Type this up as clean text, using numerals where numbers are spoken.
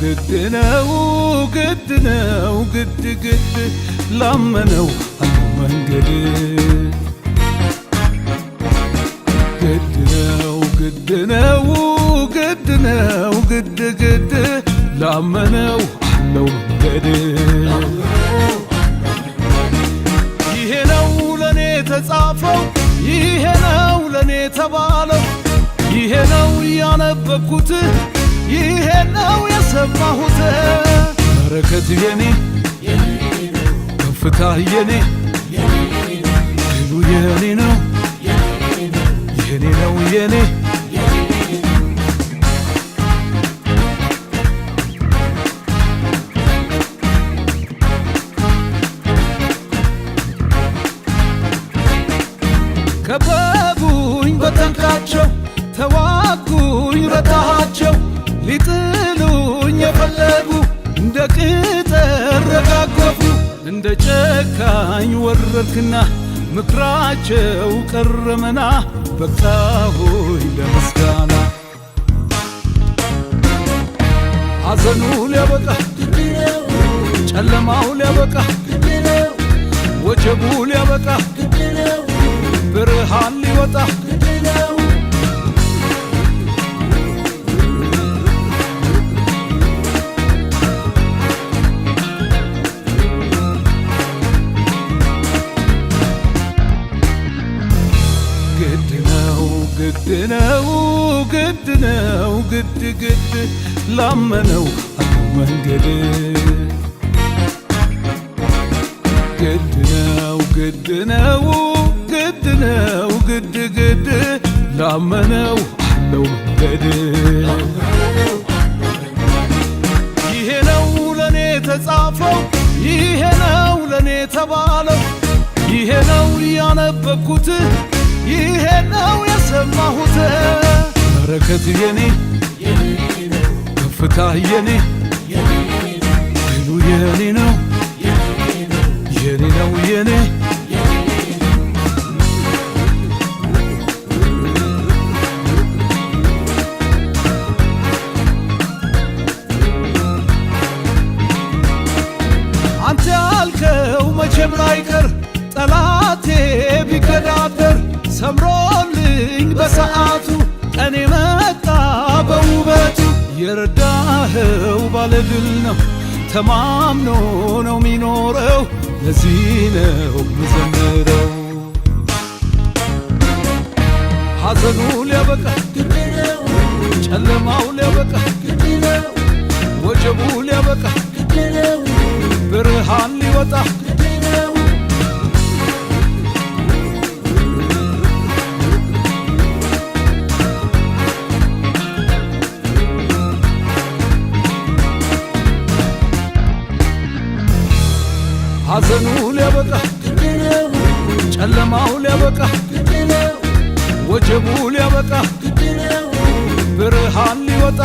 ግድ ነው ግድ ነው ግድ ግድ ላመነው አንዱ መንገድ ግድ ነው ግድ ነው ግድ ነው ግድ ግድ ላመነው አለው መንገድ ይሄ ነው ለኔ ተጻፈው ይሄ ነው ለኔ ተባለው ይሄ ነው ያነበብኩት ይሄ ነው የሰማሁት በረከት የኔ ከፍታ የኔ ድሉ የኔ ነው የኔ ነው የኔ ከበቡኝ በጠንቃቸው ተዋጉኝ ረታቸው ሊጥሉኝ የፈለጉ እንደ ቅጠር ረጋገፉ እንደ ጨካኝ ወረርክና ምክራቸው ቀረመና በቃሁኝ ለምስጋና ሐዘኑ ሊያበቃ ጨለማው ሊያበቃ ወጀቡ ሊያበቃ ብርሃን ሊወጣ ግድ ነው ግድ ነው ግድ ግድ ላመነው አንዱ መንገድ ግድ ነው ግድ ነው ግድ ነው ግድ ግድ ላመነው አለው መንገድ ይሄ ነው ለኔ ተጻፈው ይሄ ነው ለኔ ተባለው ይሄ ነው ያነበብኩት ይሄ ነው የሰማሁት በረከት የኔ ከፍታ የኔ ድሉ የኔ ነው የኔ ነው የኔ አንተ ያልከው መቼም ላይቀር ጠላቴ ቢገዳደር ሰምሮልኝ በሰዓቱ ቀኔ መጣ በውበቱ የረዳኸው ባለድል ነው ተማምኖ ነው ሚኖረው ለዚህ ነው ምዘምረው ሐዘኑ ሊያበቃ ጨለማው ሊያበቃ ወጀቡ ሊያበቃ ብርሃን ሊወጣ ሐዘኑ ሊያበቃ ጨለማው ሊያበቃ ወጀቡ ሊያበቃ ብርሃን ሊወጣ